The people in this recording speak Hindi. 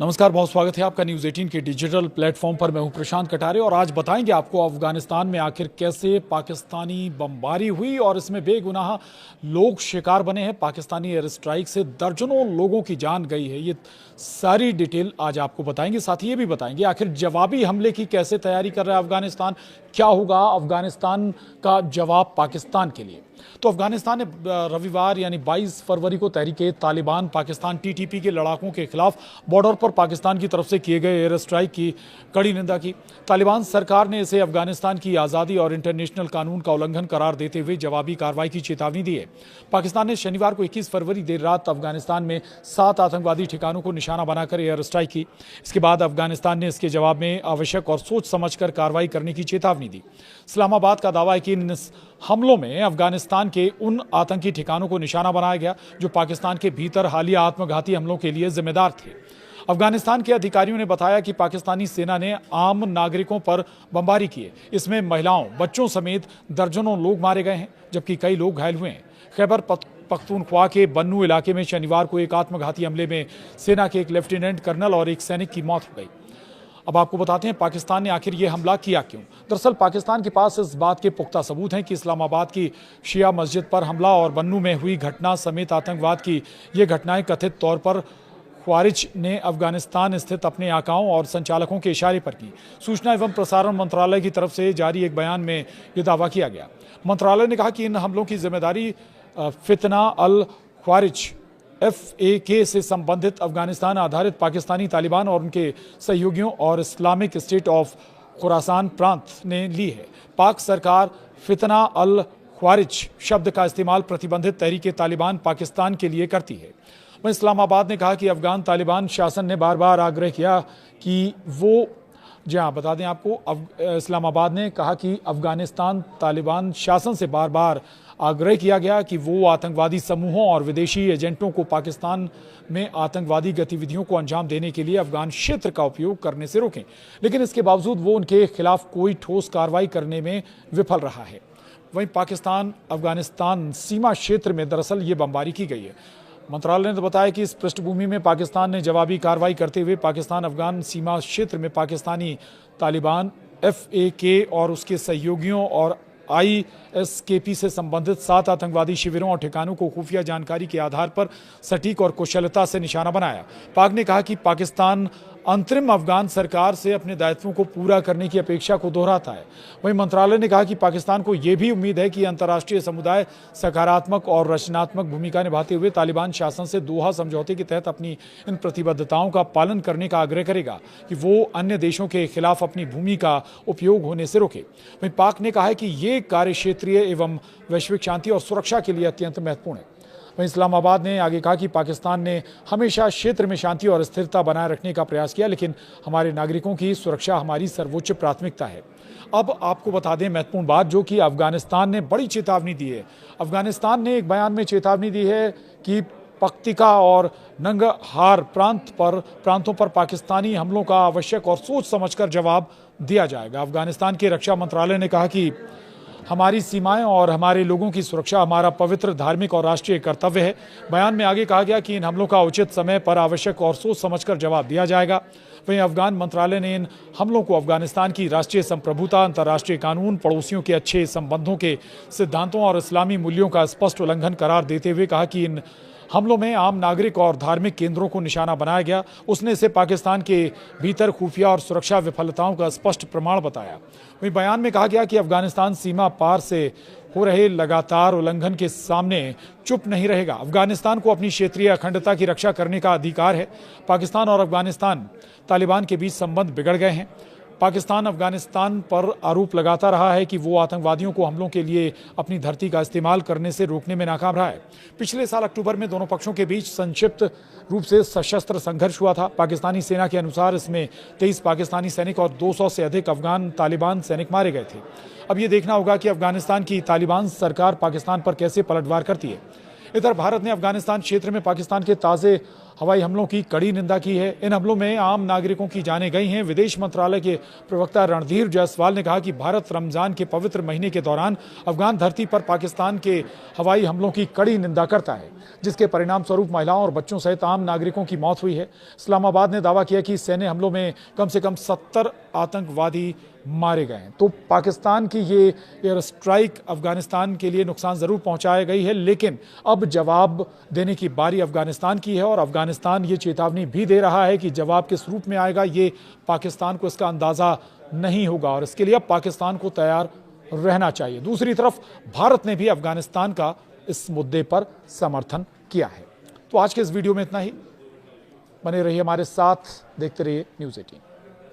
नमस्कार, बहुत स्वागत है आपका न्यूज़ 18 के डिजिटल प्लेटफॉर्म पर। मैं हूं प्रशांत कटारे और आज बताएंगे आपको अफगानिस्तान में आखिर कैसे पाकिस्तानी बमबारी हुई और इसमें बेगुनाह लोग शिकार बने हैं। पाकिस्तानी एयर स्ट्राइक से दर्जनों लोगों की जान गई है। ये सारी डिटेल आज आपको बताएंगे। साथ ही ये भी बताएंगे आखिर जवाबी हमले की कैसे तैयारी कर रहा है अफगानिस्तान, क्या होगा अफगानिस्तान का जवाब पाकिस्तान के लिए। तो अफगानिस्तान ने रविवार यानी 22 फरवरी को तहरीके तालिबान पाकिस्तान टीटीपी के लड़ाकों के खिलाफ बॉर्डर पर पाकिस्तान की तरफ से किए गए एयर स्ट्राइक की कड़ी निंदा की। तालिबान सरकार ने इसे अफगानिस्तान की आज़ादी और इंटरनेशनल कानून का उल्लंघन करार देते हुए जवाबी कार्रवाई की चेतावनी दी है। पाकिस्तान ने शनिवार को 21 फरवरी देर रात अफगानिस्तान में 7 आतंकवादी ठिकानों को निशाना बनाकर एयर स्ट्राइक की। इसके बाद अफगानिस्तान ने इसके जवाब में आवश्यक और सोच समझकर कार्रवाई करने की चेतावनी दी। इस्लामाबाद का दावा है कि इन हमलों में अफगानिस्तान के उन आतंकी ठिकानों को निशाना बनाया गया जो पाकिस्तान के भीतर हालिया आत्मघाती हमलों के लिए जिम्मेदार थे। अफगानिस्तान के अधिकारियों ने बताया कि पाकिस्तानी सेना ने आम नागरिकों पर बमबारी की है। इसमें महिलाओं, बच्चों समेत दर्जनों लोग मारे गए हैं जबकि कई लोग घायल हुए हैं। खैबर पख्तूनख्वा के बन्नू इलाके में शनिवार को एक आत्मघाती हमले में सेना के एक लेफ्टिनेंट कर्नल और एक सैनिक की मौत हो गई। अब आपको बताते हैं पाकिस्तान ने आखिर ये हमला किया क्यों। दरअसल पाकिस्तान के पास इस बात के पुख्ता सबूत हैं कि इस्लामाबाद की शिया मस्जिद पर हमला और बन्नू में हुई घटना समेत आतंकवाद की ये घटनाएं कथित तौर पर ख्वारिज ने अफगानिस्तान स्थित अपने आकाओं और संचालकों के इशारे पर की। सूचना एवं प्रसारण मंत्रालय की तरफ से जारी एक बयान में यह दावा किया गया। मंत्रालय ने कहा कि इन हमलों की जिम्मेदारी फितना अल ख्वारिज FAK से संबंधित अफगानिस्तान आधारित पाकिस्तानी तालिबान और उनके सहयोगियों और इस्लामिक स्टेट ऑफ खुरासान प्रांत ने ली है। पाक सरकार फितना अल ख्वारिज शब्द का इस्तेमाल प्रतिबंधित तहरीके तालिबान पाकिस्तान के लिए करती है। वहीं इस्लामाबाद ने कहा कि अफगान तालिबान शासन ने बार बार आग्रह किया कि वो बता दें आपको, इस्लामाबाद ने कहा कि अफगानिस्तान तालिबान शासन से बार बार आग्रह किया गया कि वो आतंकवादी समूहों और विदेशी एजेंटों को पाकिस्तान में आतंकवादी गतिविधियों को अंजाम देने के लिए अफगान क्षेत्र का उपयोग करने से रोकें, लेकिन इसके बावजूद वो उनके खिलाफ कोई ठोस कार्रवाई करने में विफल रहा है। वहीं पाकिस्तान अफगानिस्तान सीमा क्षेत्र में दरअसल ये बमबारी की गई है। मंत्रालय ने बताया कि इस पृष्ठभूमि में पाकिस्तान ने जवाबी कार्रवाई करते हुए पाकिस्तान अफगान सीमा क्षेत्र में पाकिस्तानी तालिबान, FAK और उसके सहयोगियों और ISKP से संबंधित 7 आतंकवादी शिविरों और ठिकानों को खुफिया जानकारी के आधार पर सटीक और कुशलता से निशाना बनाया। पाक ने कहा कि पाकिस्तान अंतरिम अफगान सरकार से अपने दायित्वों को पूरा करने की अपेक्षा को दोहराता है। वहीं मंत्रालय ने कहा कि पाकिस्तान को यह भी उम्मीद है कि अंतर्राष्ट्रीय समुदाय सकारात्मक और रचनात्मक भूमिका निभाते हुए तालिबान शासन से दोहा समझौते के तहत अपनी इन प्रतिबद्धताओं का पालन करने का आग्रह करेगा कि वो अन्य देशों के खिलाफ अपनी भूमि का उपयोग होने से रोके। वहीं पाक ने कहा है कि ये कार्य क्षेत्रीय एवं वैश्विक शांति और सुरक्षा के लिए अत्यंत महत्वपूर्ण है। वहीं इस्लामाबाद ने आगे कहा कि पाकिस्तान ने हमेशा क्षेत्र में शांति और स्थिरता बनाए रखने का प्रयास किया, लेकिन हमारे नागरिकों की सुरक्षा हमारी सर्वोच्च प्राथमिकता है। अब आपको बता दें महत्वपूर्ण बात, जो कि अफगानिस्तान ने बड़ी चेतावनी दी है। अफगानिस्तान ने एक बयान में चेतावनी दी है कि पख्तिका और नंगरहार प्रांतों पर पाकिस्तानी हमलों का आवश्यक और सोच समझकर जवाब दिया जाएगा। अफगानिस्तान के रक्षा मंत्रालय ने कहा कि हमारी सीमाएं और हमारे लोगों की सुरक्षा हमारा पवित्र धार्मिक और राष्ट्रीय कर्तव्य है। बयान में आगे कहा गया कि इन हमलों का उचित समय पर आवश्यक और सोच समझकर जवाब दिया जाएगा। वहीं अफगान मंत्रालय ने इन हमलों को अफगानिस्तान की राष्ट्रीय संप्रभुता, अंतर्राष्ट्रीय कानून, पड़ोसियों के अच्छे संबंधों के सिद्धांतों और इस्लामी मूल्यों का स्पष्ट उल्लंघन करार देते हुए कहा कि इन हमलों में आम नागरिक और धार्मिक केंद्रों को निशाना बनाया गया। उसने इसे पाकिस्तान के भीतर खुफिया और सुरक्षा विफलताओं का स्पष्ट प्रमाण बताया। वहीं बयान में कहा गया कि अफगानिस्तान सीमा पार से हो रहे लगातार उल्लंघन के सामने चुप नहीं रहेगा। अफगानिस्तान को अपनी क्षेत्रीय अखंडता की रक्षा करने का अधिकार है। पाकिस्तान और अफगानिस्तान तालिबान के बीच संबंध बिगड़ गए हैं। पाकिस्तान अफगानिस्तान पर आरोप लगाता रहा है कि वो आतंकवादियों को हमलों के लिए अपनी धरती का इस्तेमाल करने से रोकने में नाकाम रहा है। पिछले साल अक्टूबर में दोनों पक्षों के बीच संक्षिप्त रूप से सशस्त्र संघर्ष हुआ था। पाकिस्तानी सेना के अनुसार इसमें 23 पाकिस्तानी सैनिक और 200 से अधिक अफगान तालिबान सैनिक मारे गए थे। अब ये देखना होगा कि अफगानिस्तान की तालिबान सरकार पाकिस्तान पर कैसे पलटवार करती है। इधर भारत ने अफगानिस्तान क्षेत्र में पाकिस्तान के ताज़े हवाई हमलों की कड़ी निंदा की है। इन हमलों में आम नागरिकों की जानें गई हैं। विदेश मंत्रालय के प्रवक्ता रणधीर जायसवाल ने कहा कि भारत रमजान के पवित्र महीने के दौरान अफगान धरती पर पाकिस्तान के हवाई हमलों की कड़ी निंदा करता है, जिसके परिणाम स्वरूप महिलाओं और बच्चों सहित आम नागरिकों की मौत हुई है। इस्लामाबाद ने दावा किया कि सैन्य हमलों में कम से कम 70 आतंकवादी मारे गए हैं। तो पाकिस्तान की ये एयर स्ट्राइक अफगानिस्तान के लिए नुकसान जरूर पहुंचाई गई है, लेकिन अब जवाब देने की बारी अफगानिस्तान की है और अफगानिस्तान ये चेतावनी भी दे रहा है कि जवाब किस रूप में आएगा ये पाकिस्तान को इसका अंदाजा नहीं होगा और इसके लिए अब पाकिस्तान को तैयार रहना चाहिए। दूसरी तरफ भारत ने भी अफगानिस्तान का इस मुद्दे पर समर्थन किया है। तो आज के इस वीडियो में इतना ही। बने रहिए हमारे साथ, देखते रहिए न्यूज़ 18।